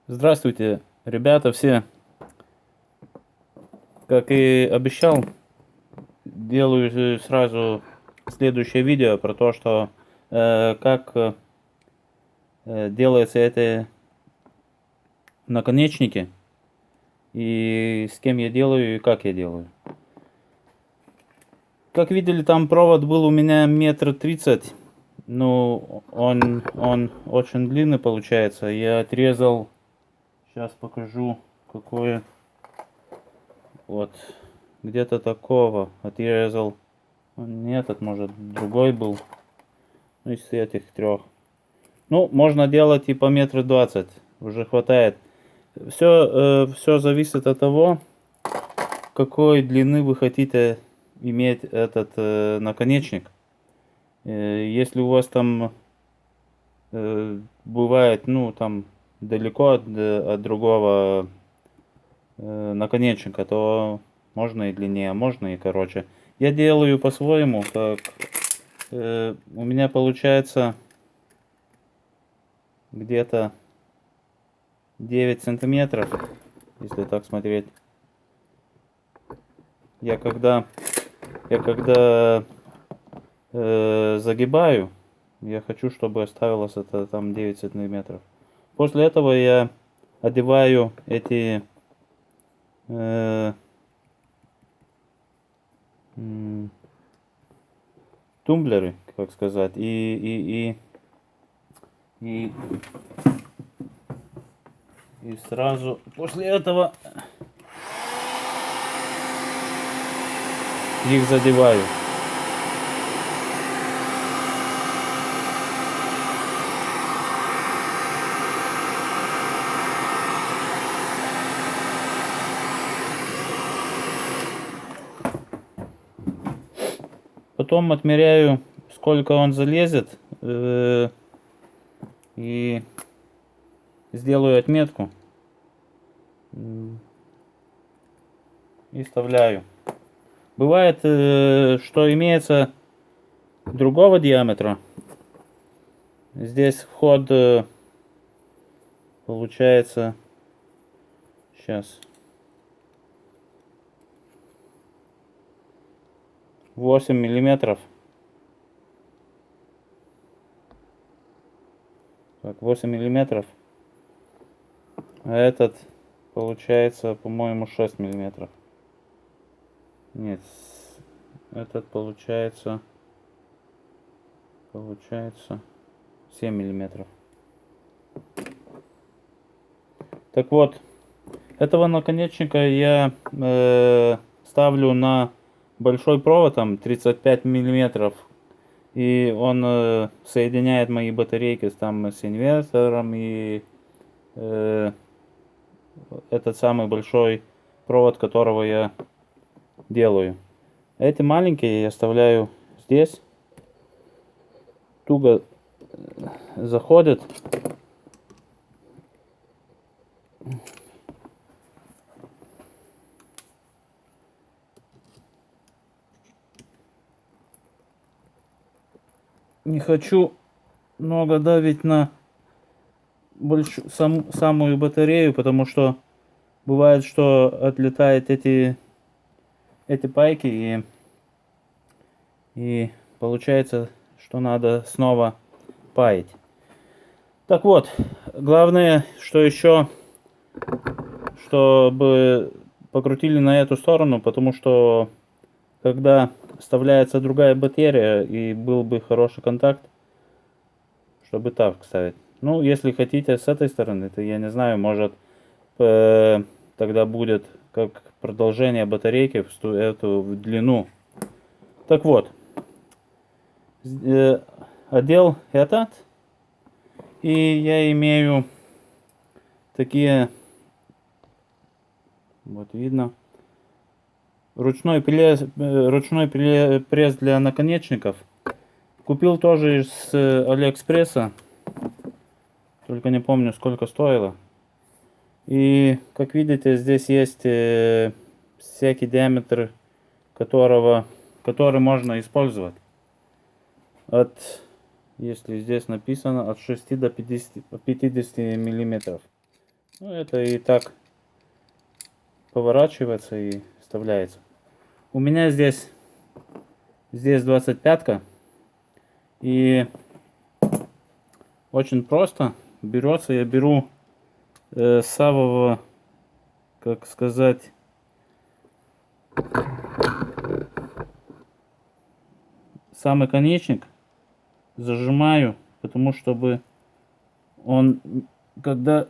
Здравствуйте, ребята все. Как и обещал, делаю сразу следующее видео про то, что как делаются эти наконечники и с кем я делаю и как я делаю. Как видели, там провод был у меня 1,30 м. Ну, он очень длинный получается. Я отрезал, сейчас покажу, какое. Вот, где-то такого отрезал. Не этот, может, другой был. Ну, из этих трех. Ну, можно делать и по 1,20 м. Уже хватает. Все зависит от того, какой длины вы хотите иметь этот наконечник. Если у вас там бывает, ну, там далеко от другого наконечника, то можно и длиннее, можно и короче. Я делаю по-своему, как у меня получается где-то 9 сантиметров, если так смотреть. Я когда загибаю, я хочу, чтобы оставилось это там 9 сантиметров. После этого я одеваю эти тумблеры, как сказать, и сразу после этого их задеваю. Потом отмеряю, сколько он залезет, и сделаю отметку и вставляю. Бывает, что имеется другого диаметра. Здесь вход получается, сейчас, 8 миллиметров. Так, 8 миллиметров. А этот получается, по-моему, 6 миллиметров. Нет, этот получается 7 миллиметров. Так вот, этого наконечника я ставлю на большой провод, там 35 миллиметров. И он соединяет мои батарейки там с инвертором, и этот самый большой провод, которого я делаю. Эти маленькие я оставляю здесь. Туго заходят. Не хочу много давить на самую батарею, потому что бывает, что отлетают эти пайки, и получается, что надо снова паять. Так вот, главное, что еще, чтобы покрутили на эту сторону, потому что когда вставляется другая батарея и был бы хороший контакт, чтобы так ставить. Ну, если хотите с этой стороны, то я не знаю, может тогда будет как продолжение батарейки в эту в длину. Так вот, одел этот, и я имею такие, вот видно, ручной пресс для наконечников. Купил тоже из Алиэкспресса, только не помню, сколько стоило. И как видите, здесь есть всякий диаметр, который можно использовать. Если здесь написано, от 6 до 50 миллиметров. Ну, это и так поворачивается и вставляется. У меня здесь 25-ка. И очень просто берется. Я беру самого, как сказать, самый конечник. Зажимаю, потому чтобы он, когда,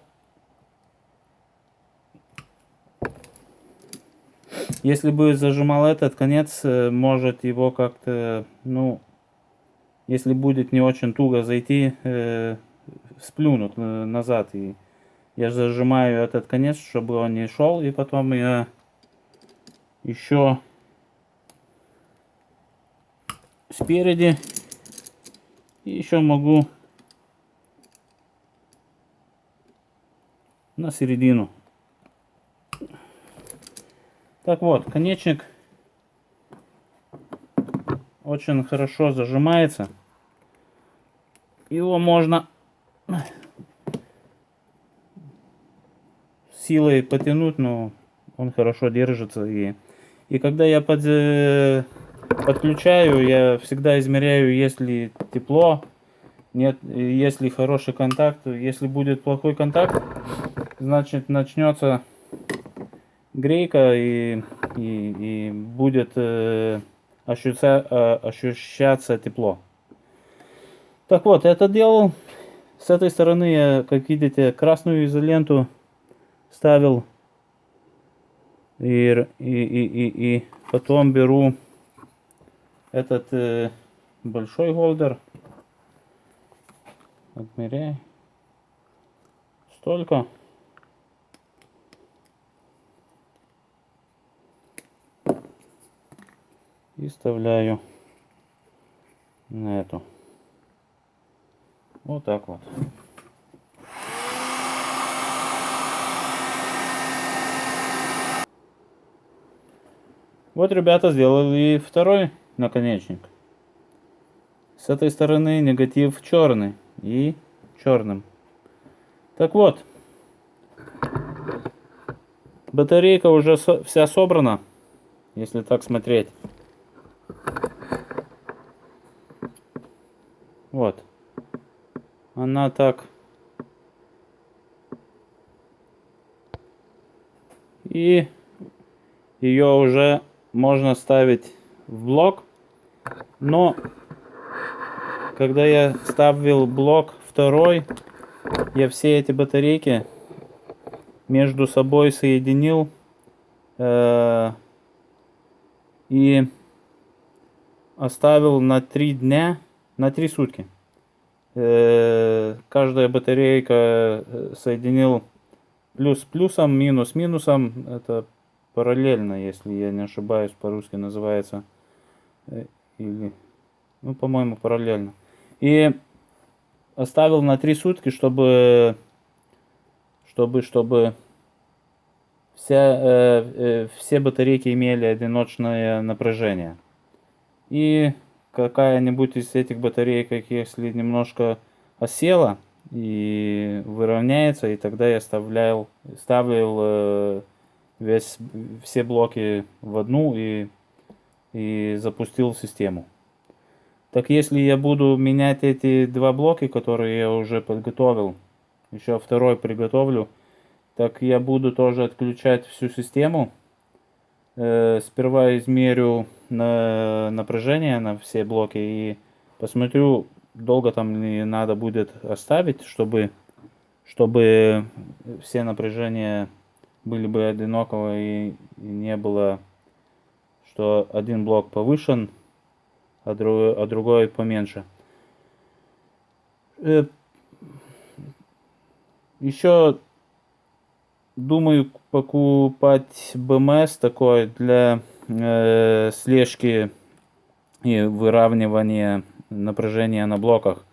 если бы зажимал этот конец, может его как-то, ну, если будет не очень туго зайти, сплюнут назад. И я зажимаю этот конец, чтобы он не шел, и потом я еще спереди и еще могу на середину. Так вот, конечник очень хорошо зажимается. Его можно силой потянуть, но он хорошо держится. И когда я подключаю, я всегда измеряю, если тепло, нет, если хороший контакт. Если будет плохой контакт, значит начнется грейка и будет ощущаться тепло. Так вот, это делал. С этой стороны я, как видите, красную изоленту ставил. И потом беру этот большой голдер. Отмеряю. Столько. И вставляю на эту. Вот так вот. Вот ребята сделали второй наконечник. С этой стороны негатив черный и черным. Так вот, батарейка уже вся собрана, если так смотреть. Вот. Она так. И ее уже можно ставить в блок. Но когда я ставил блок второй, я все эти батарейки между собой соединил и оставил на 3 дня, на 3 сутки. Каждая батарейка соединил плюс плюсом, минус минусом. Это параллельно, если я не ошибаюсь, по-русски называется. Или, ну, по-моему, параллельно. И оставил на 3 сутки, чтобы все батарейки имели одиночное напряжение. И какая-нибудь из этих батареек, если немножко осела и выровняется, и тогда я ставил все блоки в одну и запустил систему. Так если я буду менять эти два блока, которые я уже подготовил, еще второй приготовлю, так я буду тоже отключать всю систему. Сперва измерю напряжение на все блоки и посмотрю, долго там ли надо будет оставить, чтобы все напряжения были бы одинаковые и не было, что один блок повышен, а другой поменьше. Еще думаю покупать БМС такой для слежки и выравнивания напряжения на блоках.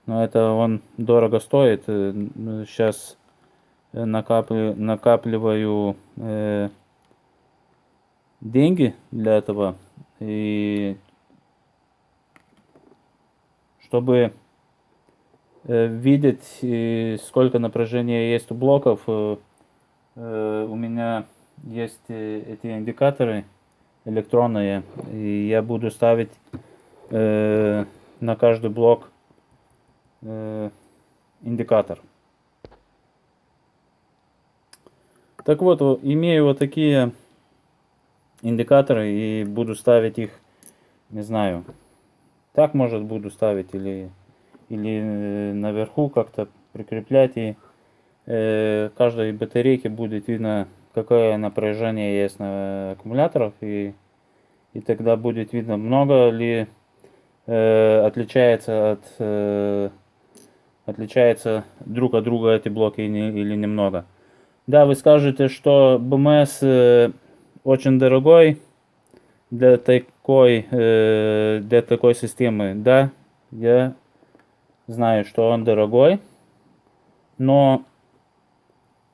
Но это он дорого стоит. Сейчас накапливаю деньги для этого. И чтобы видеть, сколько напряжения есть у блоков. У меня есть эти индикаторы электронные, и я буду ставить на каждый блок индикатор. Так вот, имею вот такие индикаторы и буду ставить их, не знаю, так может буду ставить или наверху как-то прикреплять, и каждой батарейке будет видно, какое напряжение есть на аккумуляторах, и тогда будет видно, много ли отличается друг от друга эти блоки или немного. Да, вы скажете, что BMS очень дорогой для такой системы. Да, я знаю, что он дорогой, но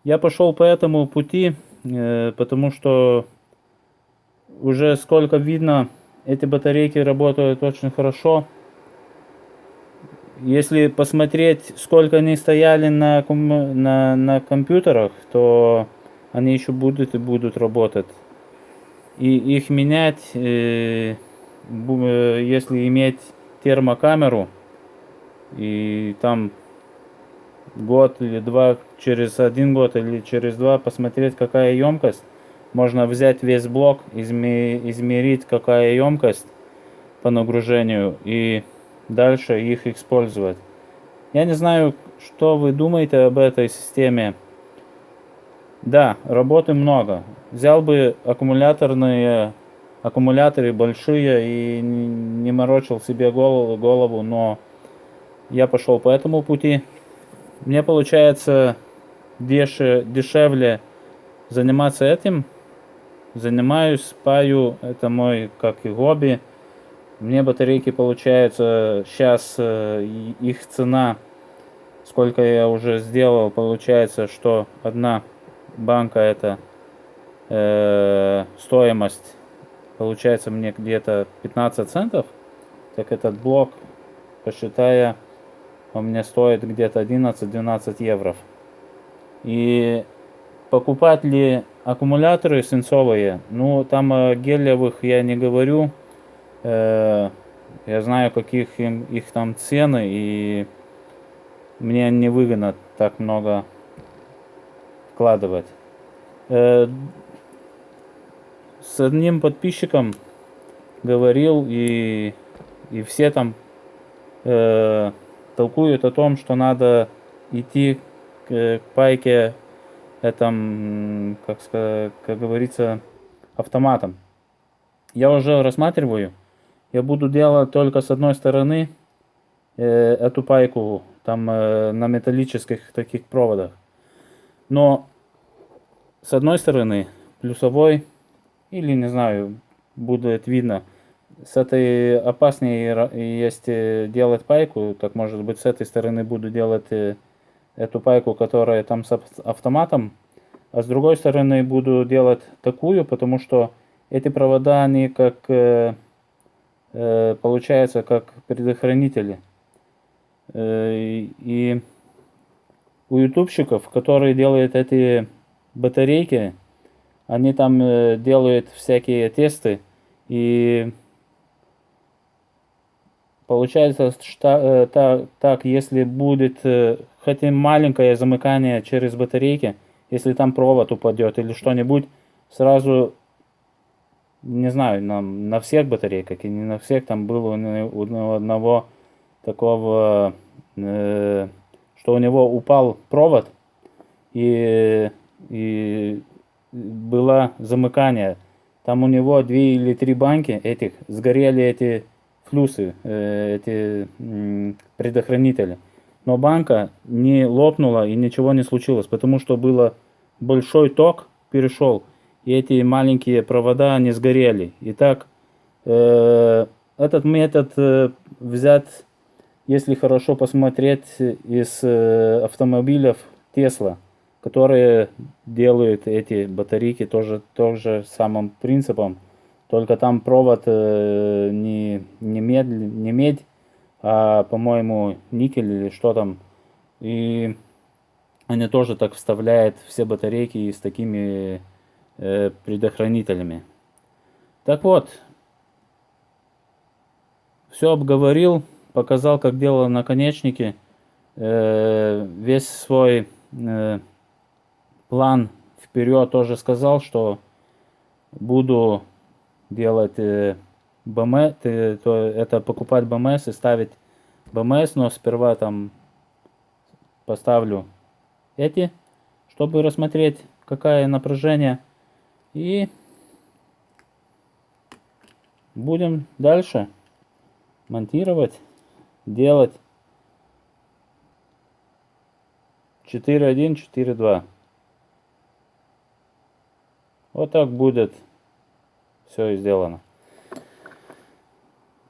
я пошел по этому пути, потому что уже сколько видно, эти батарейки работают очень хорошо. Если посмотреть, сколько они стояли на компьютерах, то они еще будут работать. И их менять, если иметь термокамеру, и там год или два, через 1 год или через 2 посмотреть, какая емкость. Можно взять весь блок, измерить, какая емкость по нагружению, и дальше их использовать. Я не знаю, что вы думаете об этой системе. Да, работы много. Взял бы аккумуляторы большие и не морочил себе голову, но я пошел по этому пути. Мне получается дешевле заниматься этим. Занимаюсь, паю, это мой как и хобби. Мне батарейки получается сейчас, их цена, сколько я уже сделал, получается, что одна банка это стоимость, получается мне где-то 15 центов. Так этот блок, посчитая, у меня стоит где-то 11-12 евро. И покупать ли аккумуляторы свинцовые? Ну, там гелевых я не говорю. Я знаю, каких их там цены, и мне невыгодно так много вкладывать. С одним подписчиком говорил, и все там толкуют о том, что надо идти к пайке, этом, как говорится, автоматом. Я уже рассматриваю. Я буду делать только с одной стороны эту пайку, там на металлических таких проводах. Но с одной стороны плюсовой, или не знаю, будет видно, с этой опаснее есть делать пайку, так может быть с этой стороны буду делать эту пайку, которая там с автоматом, а с другой стороны буду делать такую, потому что эти провода, они как получается как предохранители. И у ютубщиков, которые делают эти батарейки, они там делают всякие тесты, и получается, что так, если будет хотя маленькое замыкание через батарейки, если там провод упадет или что-нибудь, сразу, не знаю, на всех батарейках, и не на всех, там было у одного такого, что у него упал провод, и было замыкание. Там у него 2 или 3 банки этих, сгорели эти флюсы, эти предохранители. Но банка не лопнула и ничего не случилось, потому что было большой ток перешел, и эти маленькие провода не сгорели. Итак, этот метод взять, если хорошо посмотреть, из автомобилей Tesla, которые делают эти батарейки тоже самым принципом, только там провод не медь, по-моему, никель или что там. И они тоже так вставляют все батарейки с такими предохранителями. Так вот, все обговорил, показал, как делал наконечники. Весь свой план вперед тоже сказал, что буду делать БМС, это покупать БМС и ставить БМС, но сперва там поставлю эти, чтобы рассмотреть, какое напряжение, и будем дальше монтировать, делать 4.1, 4.2. Вот так будет все сделано.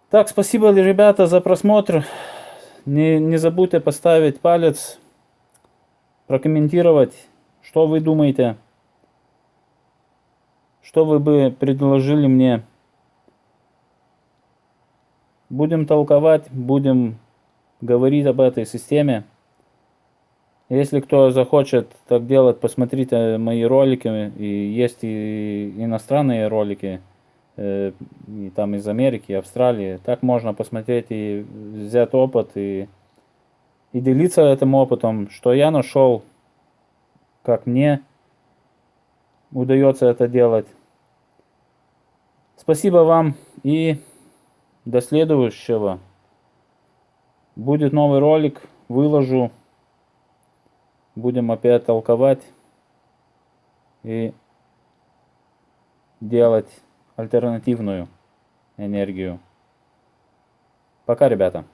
Так, спасибо, ребята, за просмотр. Не забудьте поставить палец, прокомментировать, что вы думаете, что вы бы предложили мне. Будем толковать, будем говорить об этой системе. Если кто захочет так делать, посмотрите мои ролики. И есть и иностранные ролики, и там из Америки, Австралии. Так можно посмотреть и взять опыт, и делиться этим опытом, что я нашел, как мне удается это делать. Спасибо вам и до следующего. Будет новый ролик, выложу. Будем опять толковать и делать альтернативную энергию. Пока, ребята.